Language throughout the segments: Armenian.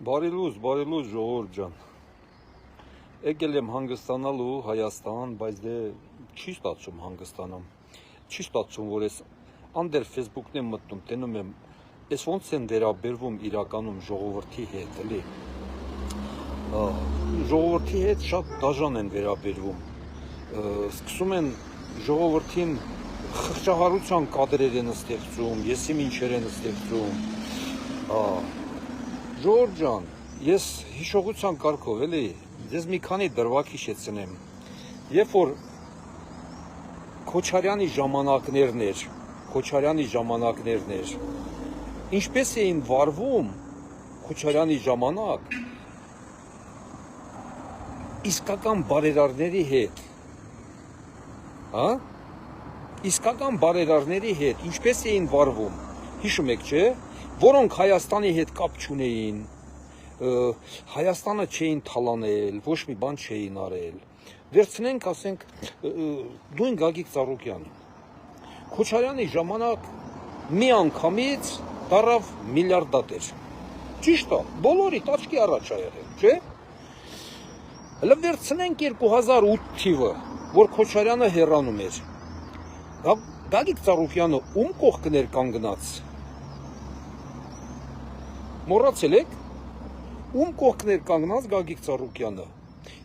Բարի լույս ժողովուրդ ջան։ Եկել եմ հանգստանալու Հայաստան, բայց դե չի ստացվում հանգստանամ։ Չի ստացվում, որ ես անդեր Facebook-ն եմ մտնում, տենում եմ, ես ոնց են վերաբերվում իրականում ժողովրդի հետ, էլի։ Ժողովրդի հետ շատ դաժան են վերաբերվում։ Սկսում են ժողովրդին խղճահարության կադրեր են ստեղծում, եսի ինչեր են ստեղծում։ Ժողովուրդ ջան, ես հիշողության կարգով էլի, ես մի քանի դրվագ հիշեցնեմ։ Երբ որ Քոչարյանի ժամանակներն էր, ինչպես էին վարվում Քոչարյանի ժամանակ իսկական բարերարների հետ, իսկական բարերարների հետ, ինչպես էին վարվում, հիշում եք, չէ, որոնք Հայաստանի հետ կապ չունեին, Հայաստանը չէին թալանել, ոչ մի բան չէին արել։ Վերցնենք, ասենք, դույն Գագիկ Ծառուկյանը։ Քոչարյանի ժամանակ մի անգամից դառավ միլիարդատեր։ Ճիշտ է, բոլորիդ աչքի առաջ ա եղել, չէ։ Հələ վերցնենք 2008 թիվը, որ Քոչարյանը հեռանում էր։ Գագիկ Ծառուկյանը ում կողքն էր կանգնած։ Մոռացել եք, ում կողքն էր կանգնած Գագիկ Ծառուկյանը։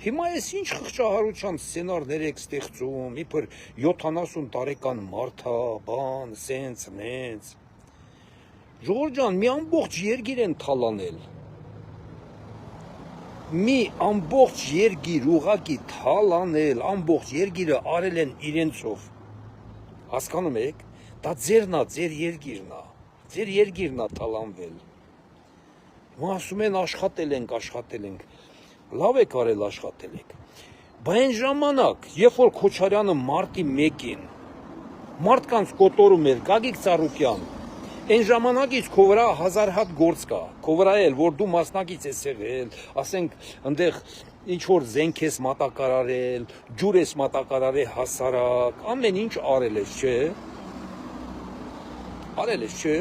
Հիմա ես ինչ խղճահարության սցենարներ եք ստեղծում, իբր 70 տարեկան մարդ է, բան, սենց, նենց։ Ժողովուրդ ջան, մի ամբողջ երկիր են թալանել։ Մի ամբողջ երկիր ուղղակի թալանել, ամբողջ երկիրը արել են իրենցով։ Հասկանում եք, դա ձերն է, ձեր երկիրն է թալանվել։ Հիմա ասում են աշխատել ենք, լավ եք արել աշխատել եք, բայց այն ժամանակ, երբ որ Քոչարյանը մարտի 1-ին մարդկանց կոտորում էր Գագիկ Ծառուկյան, այն ժամանակից քո վրա 1000 հատ գործ կա, քո վրա էլ, որ դու մասնակից ես եղել, ասենք, ընդեղ ինչ որ զենք ես մատակարարել, ջուր ես մատակարարել հասարակ, ամեն ինչ արել ես, չէ։ Արել ես, չէ։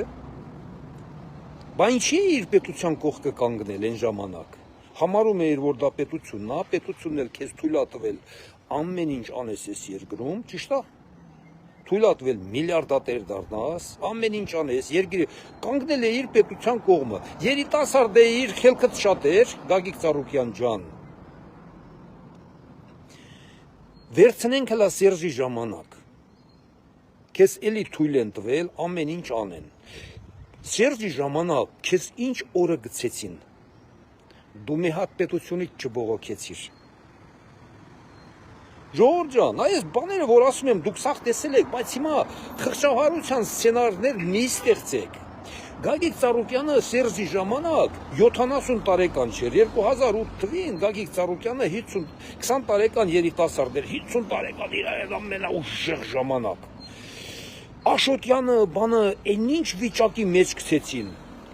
Բայց ինչի իր պետության կողքը կանգնել այն ժամանակ։ Համարում էիր, որ դա պետությունն է, պետությունն էլ քեզ թույլ ա տվել ամեն ինչ անես այս երկրում, ճիշտ է։ Թույլ ա տվել միլիարդատեր դառնաս, ամեն ինչ անես, երկիրը կանգնել է իր պետության կողմը։ Երիտասարդ է, իր խելքդ շատ էր, Գագիկ Ծառուկյան ջան։ Վերցնենք հլա Սերժի ժամանակ։ Քեզ էլի թույլ են տվել ամեն ինչ անեն։ Սերժի ժամանակ քեզ ինչ օրը գցեցին, դու մի հատ պետությունից չբողոքեցիր։ Ժողովուրդ ջան, այս բաները, որ ասում եմ, դուք սաղ տեսել եք, բայց հիմա խղճահարության սցենարներ մի ստեղծեք։ Գագիկ Ծառուկյանը Սերժի ժամանակ 70 տարեկան չէր, 2008 թվին Գագիկ Ծառուկյանը 20 տարեկան երիտասարդ էր, 50 տարեկան իր ամենաուժեղ ժամանակ։ Աշոտյանը բանը այն ինչ վիճակի մեջ գցեցին,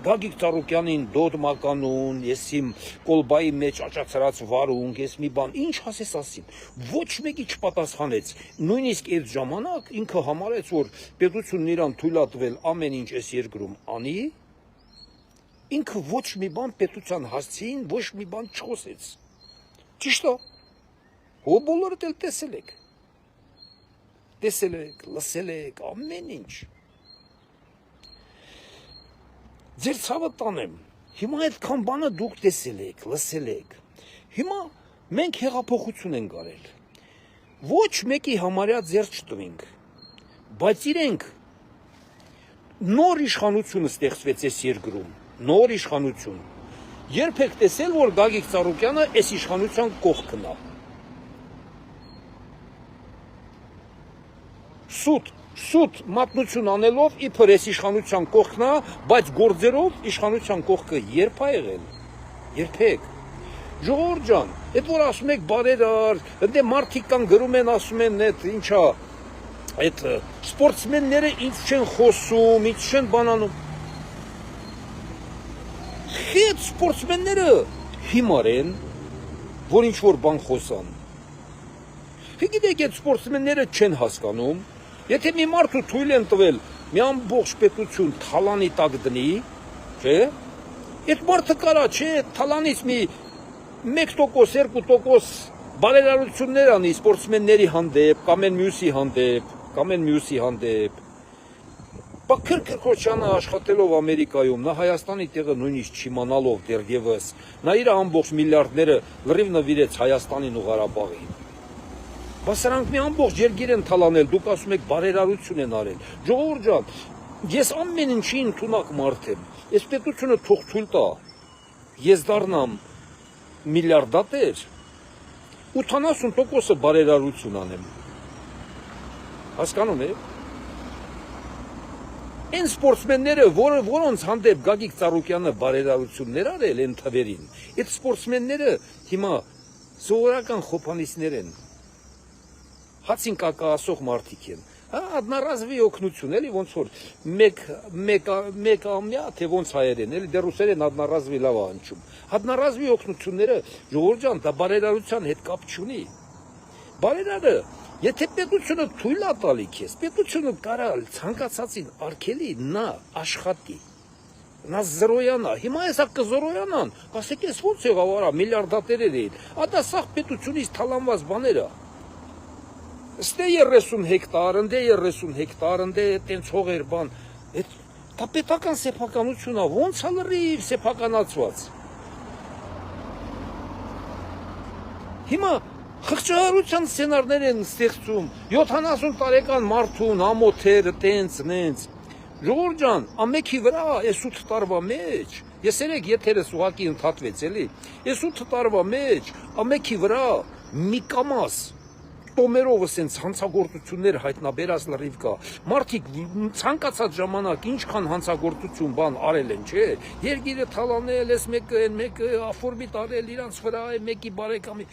Գագիկ Ծառուկյանին դոդմականուն, ես իմ կոլբայի մեջ աճացրած վարունգ, ես մի բան, ինչ ասես ասին, ոչ մեկի չպատասխանեց, նույնիսկ այդ ժամանակ ինքը համարեց, որ պետությունն իրան թույլ ա տվել ամեն ինչ այս երկրում անի, ինքը ոչ մի բան պետության հասցեին, ոչ մի բան չխոսեց, ճիշտ է, հո բոլորդ էլ տեսել եք, լսել եք, ամեն ինչ։ Ձեր ցավը տանեմ, հիմա այդքան բանը դուք տեսել եք, լսել եք։ Հիմա մենք հեղափոխություն ենք արել։ Ոչ մեկի համարյա ձեռ չտվինք, բայց իրենք նոր իշխանություն ստեղծվեց այս երկրում, նոր իշխանություն։ Երբեք տեսել, որ Գագիկ Ծառուկյանը այս իշխանության կողքն է։ Սուտ մատնություն անելով իբր այս իշխանության կողքն է, բայց գործերով իշխանության կողքը երբ ա եղել, երբեք։ Ժողովուրդ ջան, այդ որ ասում եք բարերար, դե մարդիկ կան գրում են, ասում են, ինչա, այդ սպորտսմենները ինչ չեն խոսում, ինչ չեն բանանում։ Հետ սպորտսմենները հիմար են, որ ինչ որ բան խոսան։ Գիտեք, այդ սպորտսմենները չեն հասկանում։ Եթե մի մարդու թույլ են տվել մի ամբողջ պետություն թալանի տակ դնի, չէ, Այդ մարդը կարա, չէ, թալանից մի 1%, 2% բարերարություններ անի սպորտսմենների հանդեպ, կամ են մյուսի հանդեպ, Բաքր Քրքոչյանը աշխատելով Ամերիկայում, նա Հայաստանի տեղը նույնիսկ չիմանալով դեռևս, նա իր ամբողջ միլիարդները լրիվ նվիրեց Հայաստանին ու Ղարաբաղին։ Բայց սրանք մի ամբողջ երկիր են թալանել, դուք ասում եք բարերարություն են արել։ Ժողովուրդ ջան, ես ամեն ինչի ընդունակ մարդ եմ։ Այս պետությունը թող թույլ տա։ Ես դառնամ միլիարդատեր, 80%-ը բարերարություն անեմ։ Հասկանում եք։ Այն սպորտսմենները, որոնց հանդեպ Գագիկ Ծառուկյանը բարերարություններ արել են թվերին, այդ սպորտսմենները հիմա սովորական խոփանիցներ են, հացին կակասող մարդիկ են, одноразовый օգնություն, էլի ոնց որ մեկ ամյա, թե ոնց հայերեն, էլի դեռ ռուսերեն одноразовый լավ է հնչում, одноразовый օգնությունները, ժողովուրդ ջան, դա բարերարության հետ կապ չունի, բարերարը Եթե պետությունը թույլ է տալի քեզ, պետությունը կարա ցանկացածին արգելի նա աշխատի։ Նա զրոյանա։ Հիմա էսա կզրոյանան, ասեք ես ո՞նց եղավ արա միլիարդատերեր էին։ Ադա սաղ պետությունից թալանված բաներ է։ Ստե 30 հեկտար, ընդե 30 հեկտար, ընդե տենց հողեր բան։ Դա պետական սեփականություն է, ո՞նց է լրիվ սեփականացված։ Հիմա Խղճահարության սցենարներ են ստեղծում, 70 տարեկան մարդուն, ամոթերը, տենց, նենց։ Ժողովուրդ ջան, ամեքի վրա, այս 8 տարվա մեջ, ես երեք եթերս ուղակի ընդհատվեց, էլի, այս 8 տարվա մեջ, ամեքի վրա մի կամաս, տոմերով ասենց հանցագործություններ հայտնաբերած լրիվ կա։ Մարդիկ ցանկացած ժամանակ ինչքան հանցագործություն բան արել են, չէ։ Երկիրը թալանել, այս մեկը աֆորմիտ արել իրանց վրա, մեկի բարեկամի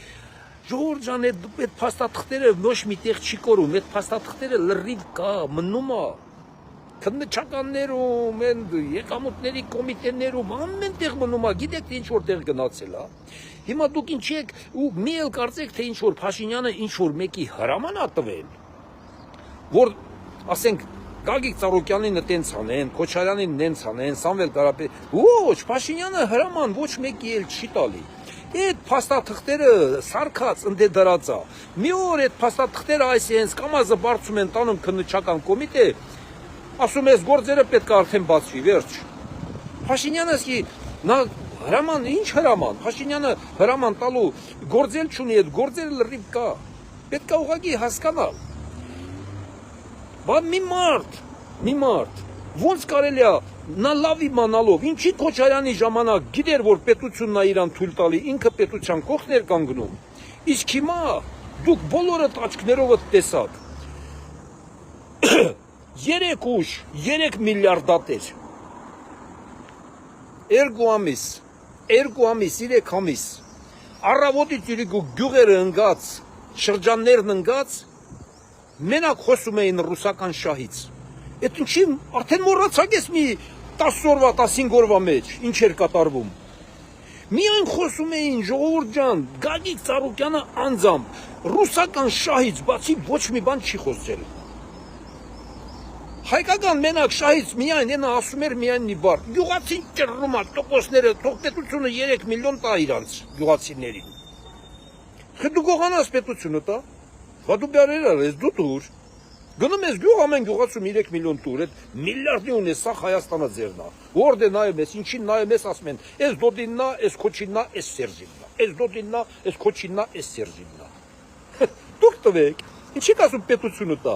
Ժողովուրդ ջան, այդ փաստաթղթերը ոչ մի տեղ չի կորում, այդ փաստաթղթերը լրիվ կա, մնում է։ Քննչականներում, եկամուտների կոմիտեներում, ամեն տեղ մնում է, գիտեք թե ինչ որտեղ գնացել է։ Հիմա դուք ինչի եք ու մի էլ կարծեք թե ինչ որ Փաշինյանը ինչ որ մեկի հրաման է տվել, որ ասենք Գագիկ Ծառուկյանին տենց անեն, Քոչարյանին նենց անեն, Սամվել Կարապետյանը, ոչ, Փաշինյանը հրաման ոչ մեկի էլ չի տալի։ Այդ փաստաթղթերը սարքած ընդե դրած է։ Մի օր այդ փաստաթղթերը այսինքն կամազը բարձում են տանում քննչական կոմիտե, ասում ես գործերը պետք է արդեն բացվի, վերջ։ Փաշինյանը ասի, նա հրաման, ինչ հրաման։ Փաշինյանը հրաման տալու գործել չունի, այդ գործերը լրիվ կա։ Պետք է ուղղակի հասկանալ։ Բա մի մարդ, ոնց կարելի է նա լավ իմանալով, ինչի Քոչարյանի ժամանակ գիտեր, որ պետությունն է իրան թույլ տալի, ինքը պետության կողքներ կանգնում։ Իսկ հիմա դուք բոլորդ աչքներովդ տեսաք։ 3 ուժ, 3 միլիարդատեր։ 2 ամիս, 3 ամիս։ Առավոտից իրիկու գյուղերը ընկած, շրջաններն ընկած, մենակ խոսում էին ռուսական շահից։ Այդ ինչի արդեն մոռացակ ես մի 10 օրվա, 15 օրվա մեջ, ինչ էր կատարվում։ Միայն խոսում էին ժողովուրդ ջան, Գագիկ Ծառուկյանը անձամբ, ռուսական շահից բացի ոչ մի բան չի խոսել։ Հայկական մենակ շահից միայն ենա ասում էր միայն մի բառ, գյուղացին ճռռում է, տոկոսները, թող պետությունը 3 միլիոն տա իրանց գյուղացիներին։ Դու գողանաս պետությունը տա, բա դու բարերար ես, դու տուր։ Գնում ես գյուղ, ամեն գյուղացում 3 միլիոն տուր, այդ միլիարդի ունես, սա Հայաստանը ձերն է։ Որդ է նայում ես, ինչին նայում ես, ասում են, այս դոդինն է, այս քոչինն է, այս Սերժինն է, այս դոդինն է, այս քոչինն է, այս Սերժինն է։ Դուք տվեք, ինչի կասում պետությունը տա։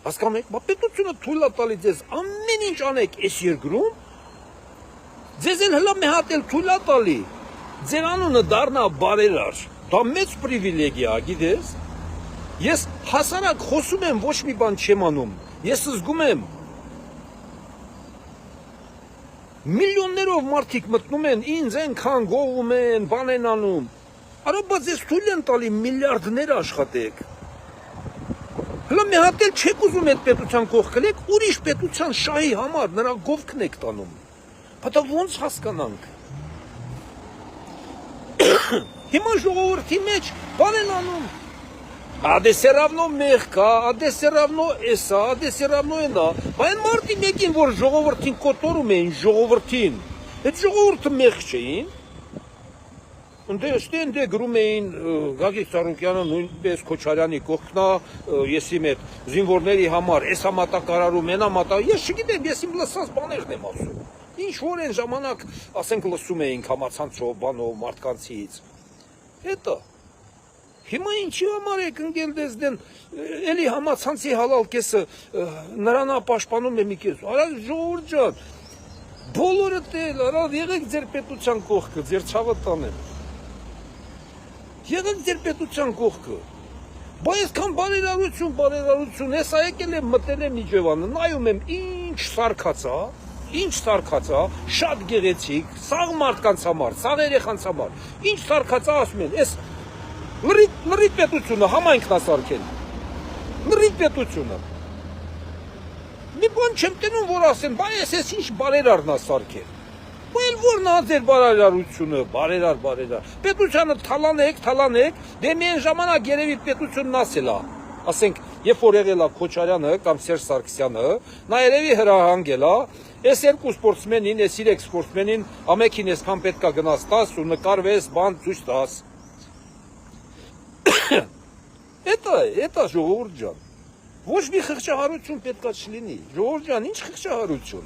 Հասկանում եք, բա պետությունը թույլ է տալի ձեզ ամեն ինչ անեք այս երկրում, ձեզ էլ հլա մի հատ էլ թույլ է տալի, ձեր անունը դառնա բարերար, դա մեծ պրիվիլեգիա, գիտես։ Ես հասարակ խոսում եմ, ոչ մի բան չեմ անում, ես զգում եմ, միլիոններով մարդիկ մտնում են, ինձ ենքան գովում են, բան են անում, արա բա ձեզ թույլ են տալի միլիարդներ աշխատեք, հլա մի հատ էլ չեք ուզում այդ պետության կողքել եք, ուրիշ պետության շահի համար նրա գովքն եք տանում, բա ոնց հասկանանք։ Հիմա ժողովրդի մեջ բան են անում, А де все равно мեղքա, a де все равно էսա, a де все равно էնա։ Բայց մարդի մեկին որ ժողովրդին կոտորում էին, ժողովրդին։ Այդ ժողովուրդը մեղք չէին։ Ընդ գրում էին Գագիկ Ծառուկյանը նույնպես Քոչարյանի կողքնա, ես իմ այդ զինվորների համար էսա մատակարարում, ենա մատա, ես չգիտեմ, ես իմ լսած բաներն եմ ասում։ Ինչ որ են ժամանակ, ասենք լսում էինք համացանցով, բանով, մարդկանցից։ Հետո հիմա ինչի համար եք ընկել դեզդեն, էլի համացանցի հալալ կեսը նրան պաշտպանում է մի կես։ Արա ժողովուրդ ջան, բոլորը տել, արա եղեք ձեր պետության կողքը, ձեր ցավը տանեմ։ Եղեք ձեր պետության կողքը։ Բայց այսքան բարերարություն, հեսա եկել եմ մտել եմ Իջևանը, նայում եմ ինչ սարքացա, շատ գեղեցիկ, սաղ մարդկանց համար, սաղ երեխանց համար, ինչ սարքացա ասում են, այս լրիտ պետությունը համայնքն է սարքել, լրիտ պետությունը։ Մի բան չեմ տենում, որ ասեն, բայց այս ինչ բարերարն է սարքել։ Բայց որն է ձեր բարերարությունը, բարերար։ Պետությանը թալանեք, դե միայն ժամանակ երևի պետությունն ասել է։ Ասենք, երբ որ եղել է Քոչարյանը կամ Սերժ Սարգսյանը, նա երևի հրահանգել է, այս երկու սպորտսմենին, այս 3 սպորտսմենին ամենքին այսքան պետքա գնաս տաս ու նկարվես, բան ցույց տաս։ Էտա ժողովուրդ ջան։ Ոչ մի խղճահարություն պետքա չլինի։ Ժողովուրդ ջան, ինչ խղճահարություն։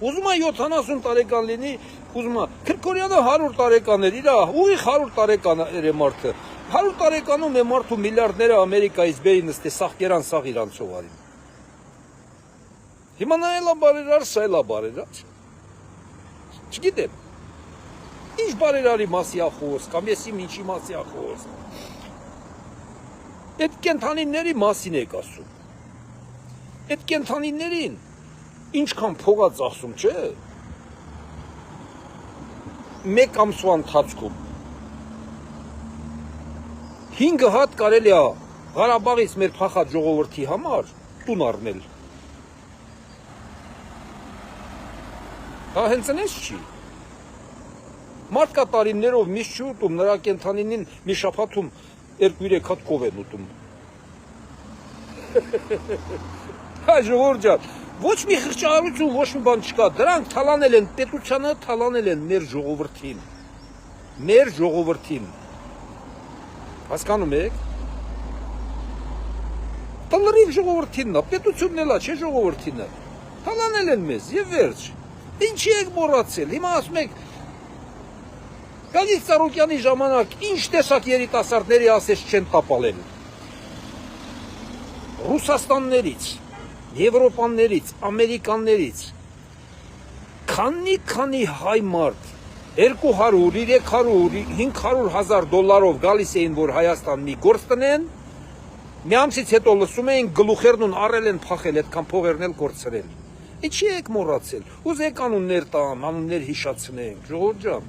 Ուզում է 70 տարեկան լինի, ուզում է Քրկորյանը 100 տարեկան էր, իր ուղիղ 100 տարեկան էր մարդը։ 100 տարեկանում է մարդու միլիարդները Ամերիկայից բերի նստե սաղկերան սաղ իրանցով արին։ Հիմա նա էլա բարերար, սա էլա բարերար։ Չգիտեմ։ Ինչ բարերարի մասի է խոսք, կամ ես իմ ինչի մասի է խոսք։ Այդ կենթանիների մասին եք ասում։ Այդ կենթանիներին ինչքան փողա ծախսում, չէ։ Մեկ ամսվա ընթացքում 5 հատ կարելի է Ղարաբաղից մեր փախած ժողովրդի համար տուն առնել։ Դա հենց այնպես չի։ Մարդկա տարիներով միշտ չի ուտում, նրա կենթանինին մի շաբաթում 2-3 հատ կով են ուտում։ Հա ժողովուրդ ջան, ոչ մի խղճահարություն, ոչ մի բան չկա, դրանք թալանել են պետությանը, թալանել են մեր ժողովրդին։ Հասկանում եք։ Դա լրիվ ժողովրդինն է, պետությունն էլ է, չէ ժողովրդին է։ Թալանել են մեզ, եւ վերջ։ Ինչի եք մոռացել։ Հիմա ասում եք Գագիկ Ծառուկյանի ժամանակ ինչ տեսակ երիտասարդների ասես չեն տապալել։ Ռուսաստաններից, Եվրոպաներից, ամերիկաններից քանի հայ մարդ 200, 300, 500 հազար դոլարով գալիս էին, որ Հայաստան մի գործ տնեն, մի ամսից հետո լսում էին գլուխերն առել են փախել, այդքան փողերն էլ կորցրել։ Ինչի եք մոռացել։ Ուզեք անուններ տամ, անուններ հիշացնենք, ժողովուրդ ջան։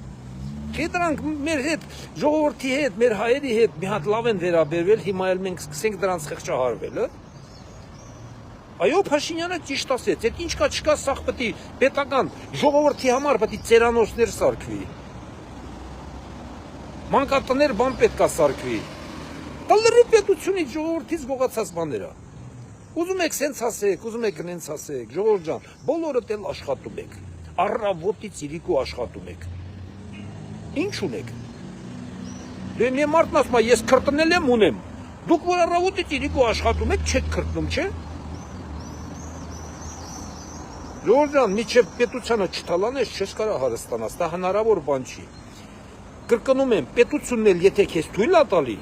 Թե դրանք մեր հետ, ժողովրդի հետ, մեր հայերի հետ մի հատ լավ են վերաբերվել, հիմա էլ մենք սկսենք դրանց խղճահարվել, Այո, Փաշինյանը ճիշտ ասեց, այդ ինչ կա չկա, սաղ պետք է պետական ժողովրդի համար պետք է ծերանոցներ սարքվի։ Մանկատներ բան պետք է սարքվի։ Դա լրիվ պետությունից ժողովրդից գողացած բաներ է։ Ուզում եք սենց ասեք, ուզում եք նենց ասեք, ժողովուրդ ջան, բոլորդ էլ աշխատում եք։ Առավոտից իրիկու աշխատում եք։ Ինչ ունեք։ Դե մի մարդն ասում է, ես քրտնել եմ ունեմ։ Դուք որ առավոտից իրիկու աշխատում եք, չեք քրտնում, չէ՞։ Ժողովուրդ ջան, միջև պետությանը չթալանես, չես կարող հարստանաս, դա հնարավոր բան չի։ Կրկնում եմ, պետությունն էլ եթե քեզ թույլ է տալի,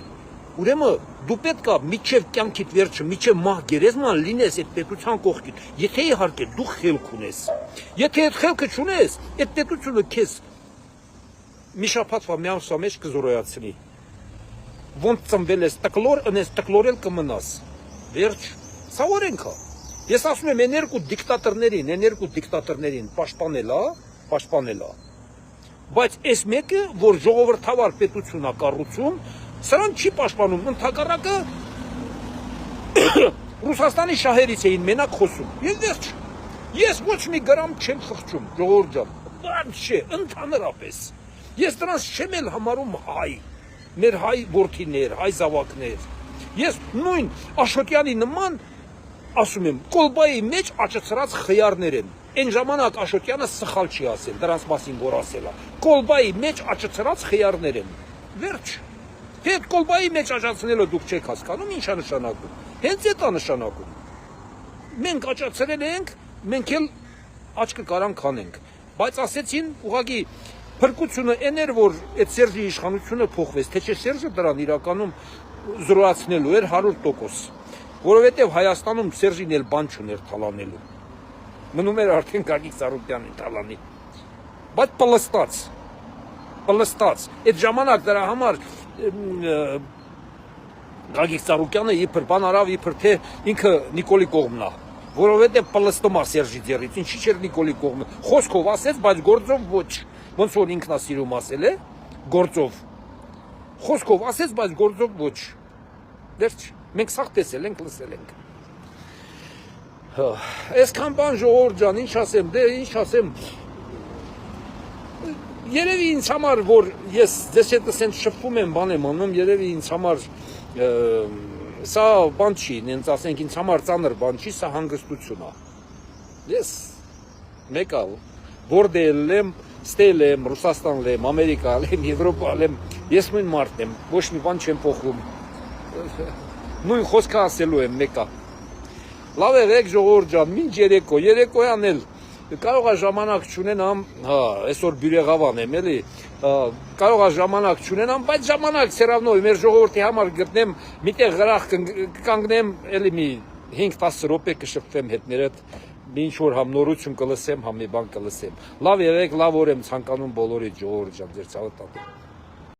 ուրեմն դու պետք է միջև կյանքիդ վերջը, միջև մահ գերեզման լինես այդ պետության կողքին, եթե իհարկե դու խելք ունես։ Եթե այդ խելքը չունես, այդ պետությունը քեզ մի շաբաթվա մի ամսվա մեջ կզորոյացնի։ Ոնց ծնվել ես տկլոր, ընես տկլորել կմնաս։ Վերջ, սա օրենք է։ Ես ասում եմ, այն երկու դիկտատորներին պաշտպանել է, բայց այս մեկը, որ ժողովրդավար պետություն է կառուցում, սրան չի պաշտպանում, ընդհակառակը Ռուսաստանի շահերից էին մենակ խոսում։ Եվ վերջ, ես ոչ մի գրամ չեմ խղճում, ժողովուրդ ջան, բան չէ, ընդհանրապես։ Ես դրանց չեմ էլ համարում հայ, մեր հայ որդիներ, հայ զավակներ։ Ես նույն Աշոտյանի նման ասում եմ, կոլբայի մեջ աճծրած խյարներ են։ Այն ժամանակ Աշոտյանը սխալ չի ասել, դրանց մասին որ ասել է։ Կոլբայի մեջ աճծրած խյարներ են։ Վերջ։ Հետ կոլբայի մեջ աճացնելը դուք չեք հասկանում, ինչ է նշանակում։ Հենց այդ է նշանակում։ Մենք աճացրել ենք, մենք էլ աչքը կարան քանենք։ Բայց ասեցին, ուղղակի փրկությունը այն էր, որ այդ Սերժի իշխանությունը փոխվեց, թե չէ Սերժը դրան իրականում զրոյացնելու էր 100%, որովհետև Հայաստանում Սերժին էլ բան չուներ թալանելու։ Մնում էր արդեն Գագիկ Ծառուկյանին թալանի։ Բայց պլստած։ Այդ ժամանակ դրա համար Գագիկ Ծառուկյանը իբր բան արավ, իբր թե ինքը Նիկոլի կողմն է, որովհետև պլստում է Սերժի ձեռից, ինչի՞ չէր Նիկոլի կողմը։ Խոսքով ասեց, բայց գործով ոչ։ Ոնց որ ինքնասիրում ասել է, գործով։ Խոսքով ասեց, բայց գործով ոչ։ Վերջ, մենք սաղ տեսել ենք, լսել ենք։ Այսքան բան ժողովուրդ ջան, ինչ ասեմ, դե ինչ ասեմ։ Երևի ինձ համար, որ ես ձեզ հետ ասենց շփվում եմ, բան եմ անում, երևի ինձ համար սա բան չի, նենց ասենք ինձ համար ծանր բան չի, սա հանգստություն է։ Ես մեկա, որտեղ եմ, ստել եմ, Ռուսաստան եմ, Ամերիկա եմ, Եվրոպա եմ, ես նույն մարդն եմ, ոչ մի բան չեմ փոխվում։ Նույն խոսքը ասելու եմ մեկա։ Լավ եղեք ժողովուրդ ջան, մինչ երեկոյան էլ կարող է ժամանակ չունենամ, այսօր բյուրեղավան եմ էլի, կարող է ժամանակ չունենամ, բայց ժամանակ սերավնով մեր ժողովրդի համար գտնեմ, միտեղ գրախ կանգնեմ, էլի մի 5-10 րոպե կշփվեմ հետներդ, ինչ որ համ նորություն կլսեմ, համ մի բան կլսեմ։ Լավ եղեք, լավ օր եմ ցանկանում բոլորի ժողովուրդ ջան, ձեր ցավը տատը։